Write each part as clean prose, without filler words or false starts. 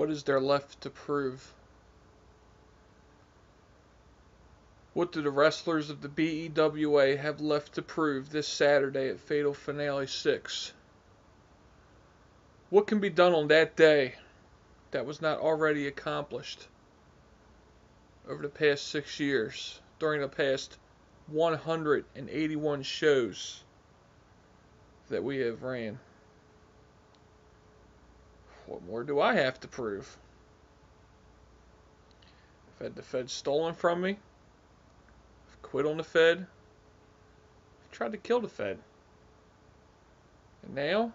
What is there left to prove? What do the wrestlers of the BEWA have left to prove this Saturday at Fatal Finale 6? What can be done on that day that was not already accomplished over the past 6 years, during the past 181 shows that we have ran? What more do I have to prove? I've had the Fed stolen from me. I've quit on the Fed. I've tried to kill the Fed. And now,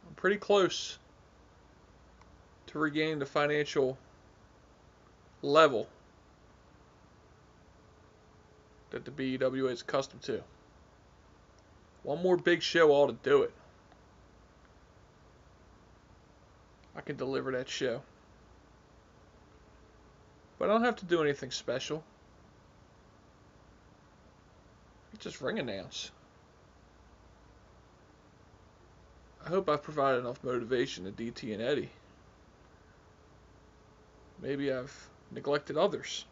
I'm pretty close to regaining the financial level that the BEWA is accustomed to. One more big show ought to do it. I can deliver that show. But I don't have to do anything special. I just ring announce. I hope I've provided enough motivation to DT and Eddie. Maybe I've neglected others.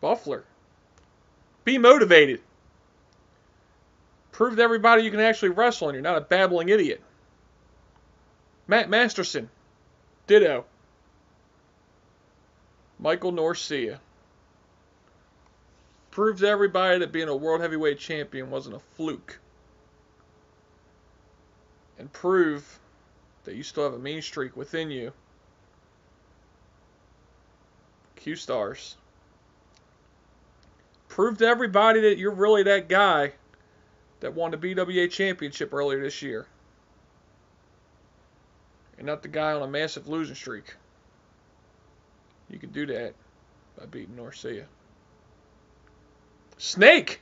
Buffler, be motivated. Prove to everybody you can actually wrestle and you're not a babbling idiot. Matt Masterson, ditto. Michael Norcia, prove to everybody that being a World Heavyweight Champion wasn't a fluke. And prove that you still have a mean streak within you. Q-Stars. Prove to everybody that you're really that guy that won the BWA Championship earlier this year. And not the guy on a massive losing streak. You can do that by beating Norcia. Snake!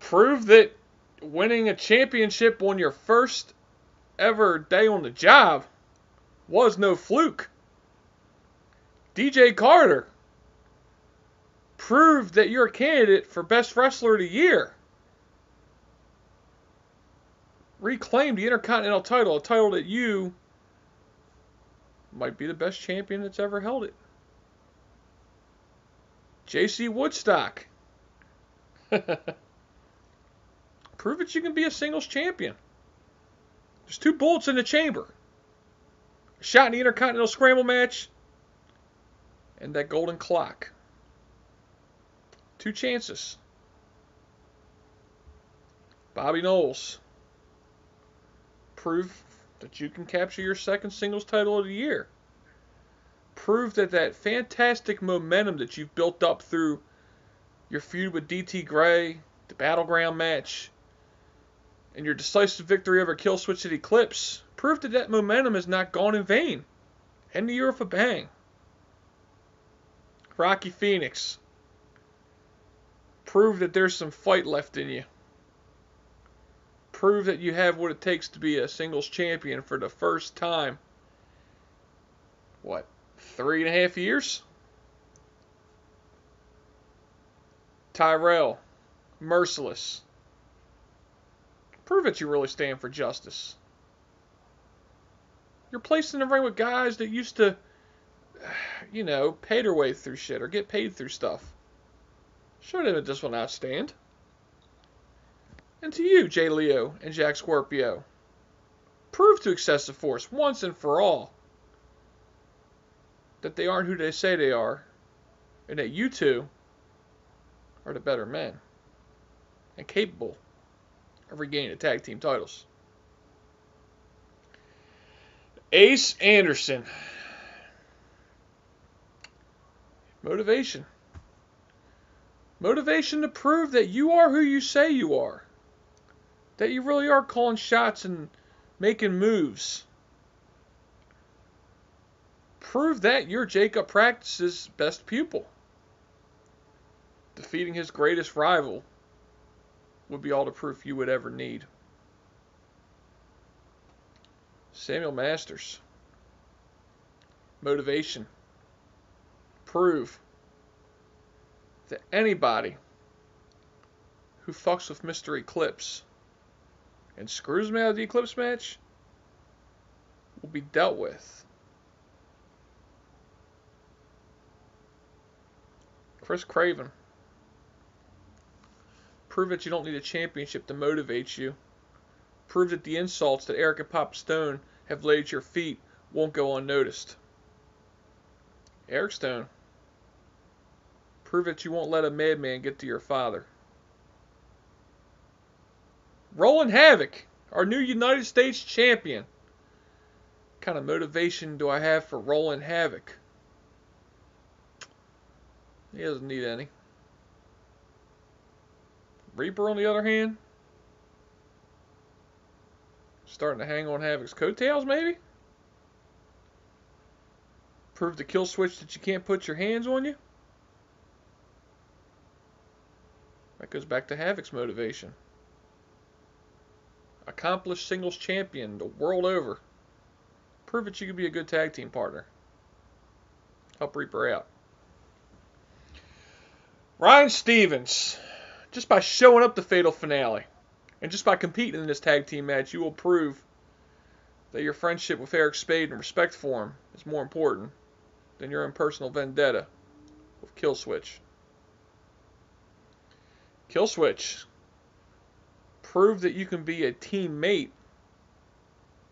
Prove that winning a championship on your first ever day on the job was no fluke. DJ Carter, prove that you're a candidate for Best Wrestler of the Year. Reclaim the Intercontinental title, a title that you might be the best champion that's ever held it. JC Woodstock, prove that you can be a singles champion. There's 2 bullets in the chamber. A shot in the Intercontinental Scramble match and that golden clock. 2 chances. Bobby Knowles, prove that you can capture your second singles title of the year. Prove that that fantastic momentum that you've built up through your feud with DT Gray, the Battleground match, and your decisive victory over Killswitch at Eclipse, prove that that momentum has not gone in vain. End the year with a bang. Rocky Phoenix, prove that there's some fight left in you. Prove that you have what it takes to be a singles champion for the first time. What, 3.5 years? Tyrell, Merciless, prove that you really stand for justice. You're placed in the ring with guys that used to, pay their way through shit or get paid through stuff. Show them that this will not stand. And to you, Jay Leo and Jack Scorpio, prove to Excessive Force once and for all that they aren't who they say they are, and that you two are the better men and capable of regaining the tag team titles. Ace Anderson, motivation. Motivation to prove that you are who you say you are. That you really are calling shots and making moves. Prove that you're Jacob Practice's best pupil. Defeating his greatest rival would be all the proof you would ever need. Samuel Masters, motivation. Prove that anybody who fucks with Mr. Eclipse and screws him out of the Eclipse match will be dealt with. Chris Craven. Prove that you don't need a championship to motivate you. Prove that the insults that Eric and Papa Stone have laid at your feet won't go unnoticed. Eric Stone. Prove that you won't let a madman get to your father. Roland Havoc, our new United States champion. What kind of motivation do I have for Roland Havoc? He doesn't need any. Reaper, on the other hand, starting to hang on Havoc's coattails, maybe? Prove the kill switch that you can't put your hands on you? That goes back to Havoc's motivation. Accomplished singles champion the world over. Prove that you can be a good tag team partner. Help Reaper out. Ryan Stevens. Just by showing up to Fatal Finale and just by competing in this tag team match, you will prove that your friendship with Eric Spade and respect for him is more important than your own personal vendetta with Killswitch. Killswitch. Prove that you can be a teammate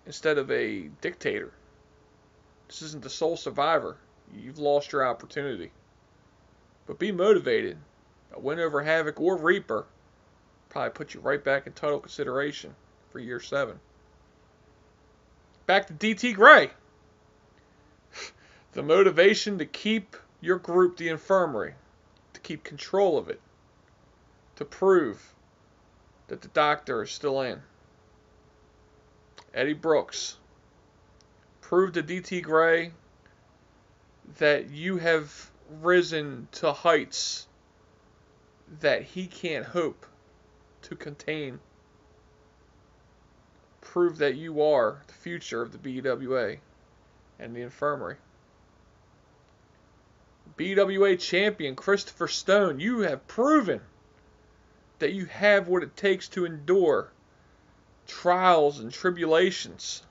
instead of a dictator. This isn't the sole survivor. You've lost your opportunity. But be motivated. A win over Havoc or Reaper probably put you right back in title consideration for year 7. Back to DT Gray. The motivation to keep your group, the Infirmary, to keep control of it, to prove that the Doctor is still in. Eddie Brooks. Prove to DT Gray that you have risen to heights that he can't hope to contain. Prove that you are the future of the BWA and the Infirmary. BWA champion Christopher Stone, you have proven that you have what it takes to endure trials and tribulations.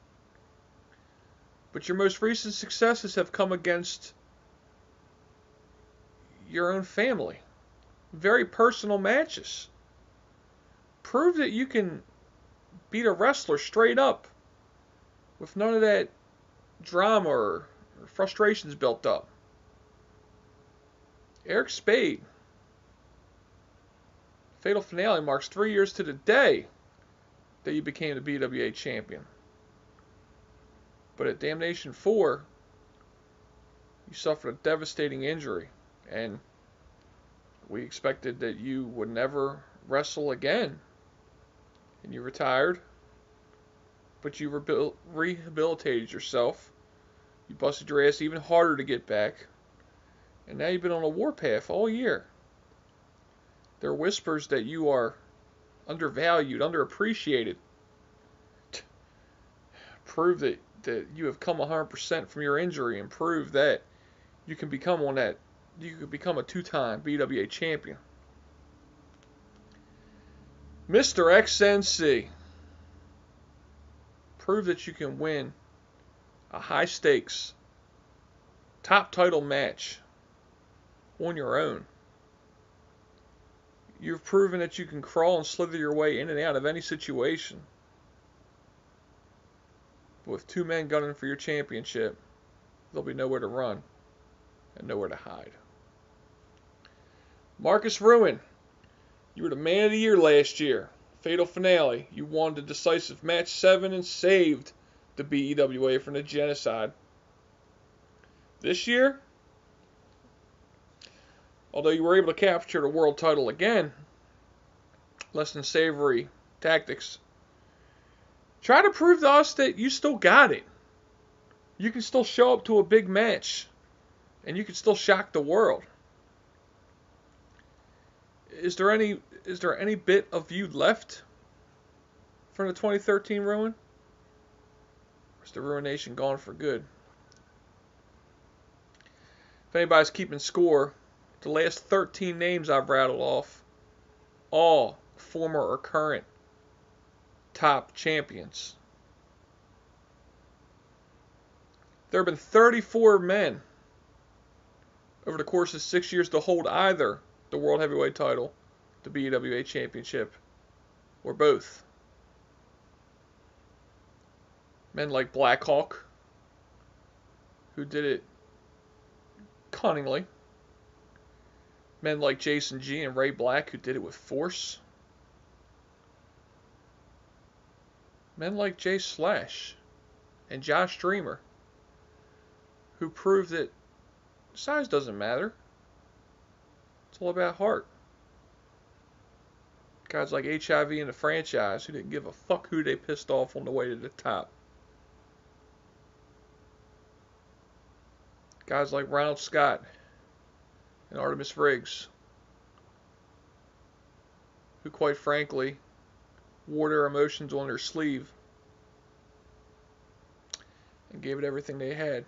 But your most recent successes have come against your own family. Very personal matches. Prove that you can beat a wrestler straight up with none of that drama or frustrations built up. Eric Spade. Fatal Finale marks 3 years to the day that you became the BWA champion. But at Damnation 4, you suffered a devastating injury, and we expected that you would never wrestle again. And you retired, but you rehabilitated yourself. You busted your ass even harder to get back. And now you've been on a warpath all year. There are whispers that you are undervalued, underappreciated. Prove that you have come 100% from your injury, and prove that you can become a 2-time BWA champion. Mr. XNC. Prove that you can win a high stakes top title match on your own. You've proven that you can crawl and slither your way in and out of any situation. But with 2 men gunning for your championship, there'll be nowhere to run and nowhere to hide. Marcus Ruin, you were the man of the year last year. Fatal Finale, you won the decisive match 7 and saved the BEWA from the genocide. This year, although you were able to capture the world title again, less than savory tactics, try to prove to us that you still got it. You can still show up to a big match, and you can still shock the world. Is there any bit of you left from the 2013 Ruin? Or is the Ruination gone for good? If anybody's keeping score, the last 13 names I've rattled off, all former or current top champions. There have been 34 men over the course of 6 years to hold either the World Heavyweight title, the BWA Championship, or both. Men like Blackhawk, who did it cunningly. Men like Jason G and Ray Black, who did it with force. Men like Jay Slash and Josh Dreamer, who proved that size doesn't matter. It's all about heart. Guys like HIV in the franchise, who didn't give a fuck who they pissed off on the way to the top. Guys like Ronald Scott and Artemis Riggs, who quite frankly wore their emotions on their sleeve and gave it everything they had.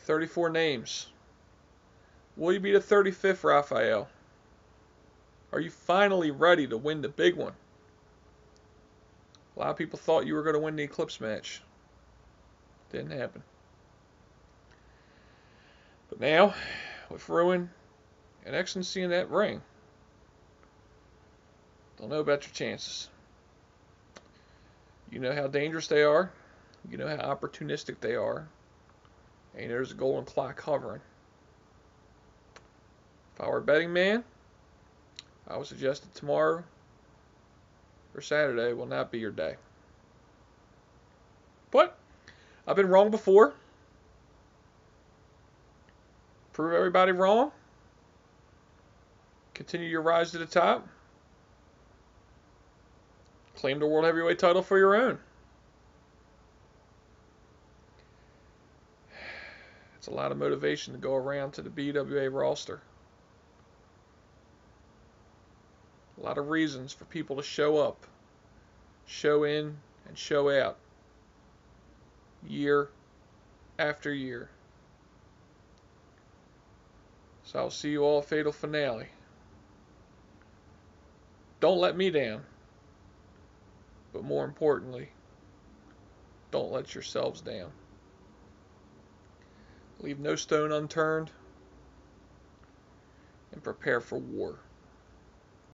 34 names. Will you be the 35th, Raphael? Are you finally ready to win the big one? A lot of people thought you were going to win the Eclipse match. Didn't happen. But now, with Ruin and Excellency in that ring, don't know about your chances. You know how dangerous they are. You know how opportunistic they are. And there's a golden clock hovering. If I were a betting man, I would suggest that tomorrow or Saturday will not be your day. But I've been wrong before. Prove everybody wrong. Continue your rise to the top. Claim the World Heavyweight title for your own. It's a lot of motivation to go around to the BWA roster. A lot of reasons for people to show up, show in, and show out. Year after year. So I'll see you all at Fatal Finale. Don't let me down. But more importantly, don't let yourselves down. Leave no stone unturned and prepare for war.